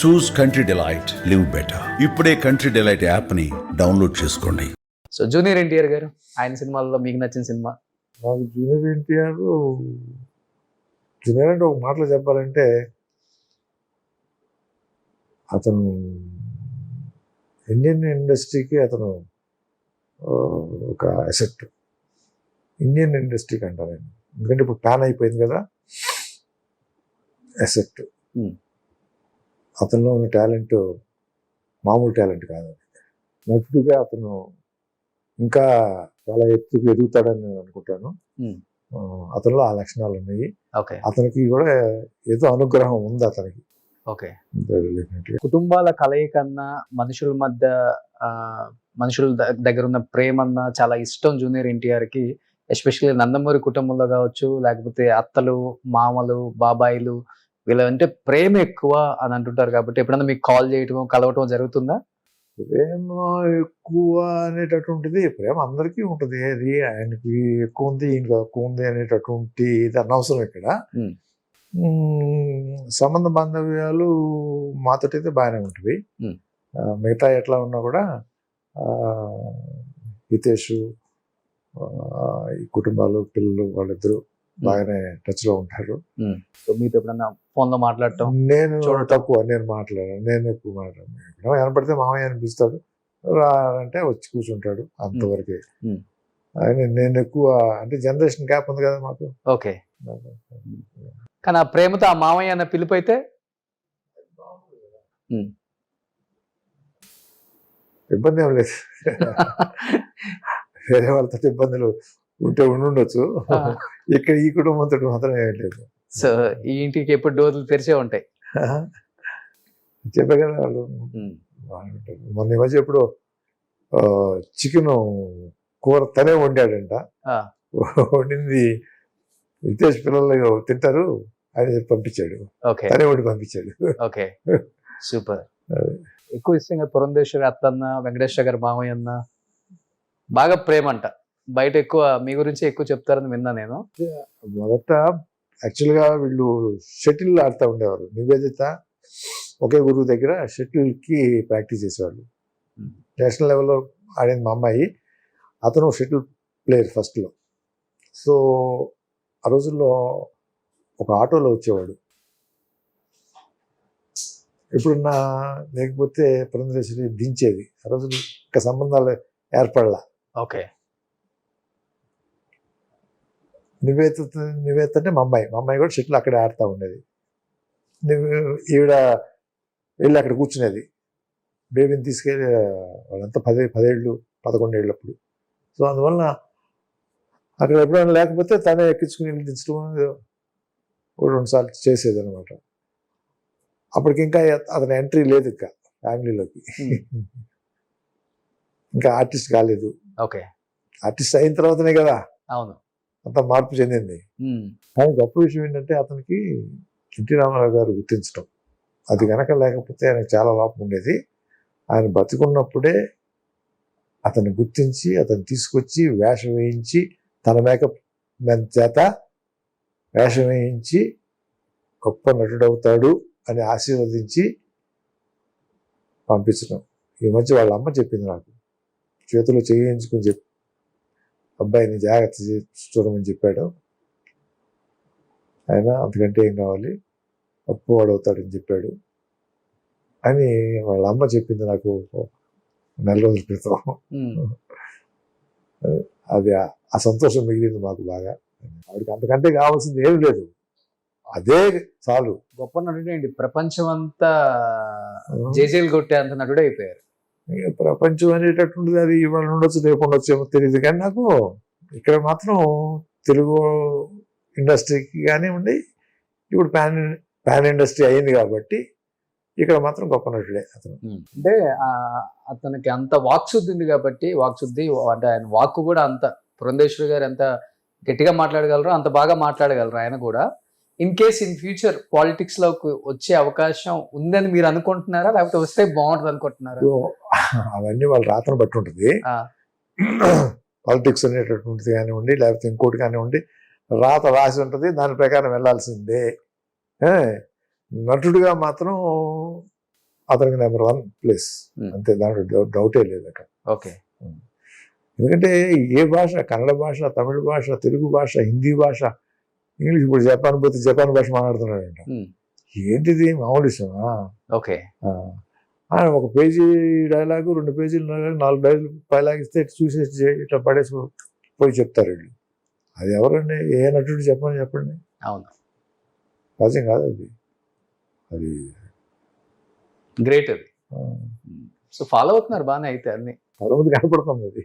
చూస్ country delight, live better. ఇప్పుడే country delight యాప్ని download చేసుకోండి. సో జూనియర్ ఎన్టీఆర్ గారు, ఆయన సినిమాల్లో మీకు నచ్చిన సినిమా? నాకు జూనియర్ ఎన్టీఆర్, జూనియర్ అంటే ఒక మాటలో చెప్పాలంటే అతను ఇండియన్ ఇండస్ట్రీకి అతను ఒక అసెట్. ఇండియన్ ఇండస్ట్రీకి అంటారు ఆయన, ఎందుకంటే ఇప్పుడు ప్యాన్ అయిపోయింది కదా, అసెట్. అతనిలో ఉన్న టాలెంట్ మామూలు టాలెంట్ కాదు. నటుడుగా అతను ఇంకా చాలా ఎత్తుకు ఎదుగుతాడని నేను అనుకుంటాను. అతనిలో ఆ లక్షణాలు ఉన్నాయి. అతనికి కూడా ఏదో అనుగ్రహం ఉంది అతనికి. కుటుంబాల కలయికన్నా మనుషుల మధ్య మనుషుల దగ్గర ఉన్న ప్రేమన్నా చాలా ఇష్టం జూనియర్ ఎన్టీఆర్ కి. ఎస్పెషల్లీ నందమూరి కుటుంబంలో కావచ్చు, లేకపోతే అత్తలు, మామలు, బాబాయిలు, వీళ్ళంటే ప్రేమ ఎక్కువ అని అంటుంటారు. కాబట్టి ఎప్పుడన్నా మీకు కాల్ చేయటం, కలవటం జరుగుతుందా? ప్రేమ ఎక్కువ అనేటటువంటిది ప్రేమ అందరికీ ఉంటుంది. అది ఆయనకి ఎక్కువ ఉంది, ఈయనకి ఎక్కువ ఉంది అనేటటువంటి ఇది అనవసరం ఇక్కడ. సంబంధ బాంధవ్యాలు మాతోటి అయితే బాగానే ఉంటుంది. మిగతా ఎట్లా ఉన్నా కూడా హితేష్, ఈ కుటుంబాలు, పిల్లలు వాళ్ళిద్దరూ బాగానే టచ్ లో ఉంటారు. మీతో ఎప్పుడన్నా ఫోన్ లో మాట్లాడటం? నేను తక్కువ, నేను మాట్లాడాను. నేను ఎక్కువ మాట్లాడాను. ఎప్పుడో కనపడితే మామయ్య అనిపిస్తాడు, అంటే వచ్చి కూర్చుంటాడు, అంతవరకే. నేను ఎక్కువ అంటే జనరేషన్ గ్యాప్ ఉంది కదా మాకు. ఓకే. కానీ ఆ ప్రేమతో ఆ మామయ్య అన్న పిలుపు అయితే ఇబ్బంది ఏం లేదు. వేరే వాళ్ళతో ఇబ్బందులు ఉంటే ఉండొచ్చు, ఇక్కడ ఈ కుటుంబంతో మాత్రం ఏం లేదు. సో ఈ ఇంటికి ఎప్పుడు డోర్లు తెరిచే ఉంటాయి. చెప్పే కదా వాళ్ళు బాగుంటారు. మొన్న ఈ మధ్య ఎప్పుడు చికెన్ కూర తనే వండాడంట. వండింది రితేష్ పిల్లలు తింటారు అని పంపించాడు, తనే వండి పంపించాడు. Okay, super. ఎక్కువ ఇష్టంగా పురంధేశ్వరి అత్తన్న, వెంకటేశ్వర గారు మామయ్య అన్న బాగా ప్రేమ అంట. బయట ఎక్కువ మీ గురించి ఎక్కువ చెప్తారని విన్నా నేను. మొదట యాక్చువల్గా వీళ్ళు షటిల్ ఆడుతూ ఉండేవారు. నివేదిత ఒకే గురువు దగ్గర షటిల్కి ప్రాక్టీస్ చేసేవాళ్ళు. నేషనల్ లెవెల్లో ఆడింది మా అమ్మాయి. అతను షటిల్ ప్లేయర్ ఫస్ట్లో. సో ఆ రోజుల్లో ఒక ఆటోలో వచ్చేవాడు. ఎప్పుడున్నా లేకపోతే పురంధరేశ్వరి దించేది. ఆ రోజులు ఇంకా సంబంధాలు ఏర్పడలా. ఓకే. నివేదిత అంటే మా అమ్మాయి కూడా షటిల్ అక్కడే ఆడుతూ ఉండేది. ఈవిడ వెళ్ళి అక్కడ కూర్చునేది. బేబీని తీసుకెళ్ళి, వాళ్ళంతా 10 ఏళ్ళప్పుడు. సో అందువల్ల అక్కడ ఎప్పుడైనా లేకపోతే తనే ఎక్కించుకుని వెళ్ళి దించడం ఒక 2 సార్లు చేసేది అనమాట. అప్పటికి ఇంకా అతని ఎంట్రీ లేదు ఇంకా ఫ్యామిలీలోకి. ఇంకా ఆర్టిస్ట్ కాలేదు. ఓకే. ఆర్టిస్ట్ అయిన తర్వాతనే కదా అవును అంత మార్పు చెందింది. కానీ గొప్ప విషయం ఏంటంటే అతనికి ఎన్టీ రామారావు గారు గుర్తించడం. అది కనుక లేకపోతే ఆయనకు చాలా లోపం ఉండేది. ఆయన బతికున్నప్పుడే అతన్ని గుర్తించి, అతను తీసుకొచ్చి వేషం వేయించి, తన మేకప్ మెన్ చేత వేషం వేయించి గొప్ప నటుడవుతాడు అని ఆశీర్వదించి పంపించడం. ఈ మధ్య వాళ్ళ అమ్మ చెప్పింది నాకు, చేతిలో చేయించుకుని చెప్పి అబ్బాయిని జాగ్రత్త చూడమని చెప్పాడు. ఆయన అంతకంటే ఏం కావాలి, అప్పు వాడవుతాడని చెప్పాడు అని వాళ్ళ అమ్మ చెప్పింది నాకు 4 రోజుల క్రితం. అది ఆ సంతోషం మిగిలింది మాకు బాగా. ఆవిడకి అంతకంటే కావాల్సింది ఏం లేదు, అదే చాలు. గొప్ప నటుడు, ప్రపంచం అంతా జేజేలు కొట్టే అంత నటుడు అయిపోయారు. ప్రపంచం అనేటటువంటిది అది ఇవాళ ఉండొచ్చు, రేపు ఉండొచ్చు, ఏమో తెలియదు. కానీ నాకు ఇక్కడ మాత్రం తెలుగు ఇండస్ట్రీకి కానివ్వండి, ఇప్పుడు ప్యాన్ ఇండస్ట్రీ అయింది కాబట్టి ఇక్కడ మాత్రం గొప్ప నటుడే అతను. అంటే అతనికి అంత వాక్శుద్ధి ఉంది కాబట్టి, వాక్శుద్ధి అంటే ఆయన వాక్కు కూడా అంత, పురంధేశ్వరి గారు ఎంత గట్టిగా మాట్లాడగలరో అంత బాగా మాట్లాడగలరు ఆయన కూడా. In case in future politics లోకి వచ్చే అవకాశం ఉందని మీరు అనుకుంటున్నారా, లేకపోతే వస్తే బాగుంటుంది అనుకుంటున్నారా? అవన్నీ వాళ్ళ రాతను బట్టి ఉంటుంది. పాలిటిక్స్ అనేటటువంటిది కానివ్వండి, లేకపోతే ఇంకోటి కానివ్వండి, రాత రాసి ఉంటుంది, దాని ప్రకారం వెళ్ళాల్సిందే. నటుడిగా మాత్రం అతనికి నెంబర్ 1 ప్లేస్. అంతే, దాంట్లో డౌటే లేదు అక్కడ. ఓకే. ఎందుకంటే ఏ భాష, కన్నడ భాష, తమిళ భాష, తెలుగు భాష, హిందీ భాష, ఇంగ్లీష్, ఇప్పుడు జపాన్ పోతే జపాన్ భాష మాట్లాడుతున్నాడంట. ఏంటిది మామూలు విషయమా? ఓకే. ఒక పేజీ డైలాగు, 2 పేజీలు డైలాగు, 4 డైలాగు పైలాగిస్తే చూసేసి ఇట్లా పడేసి పోయి చెప్తారు వీళ్ళు. అది ఎవరండి? ఏ నటుడు చెప్పండి. అవును, సహజం కాదు అది. అది గ్రేట్ అది. సో ఫాలో అవుతున్నారు బాగానే అయితే అన్ని. చాలా మంది కనపడుతుంది అది.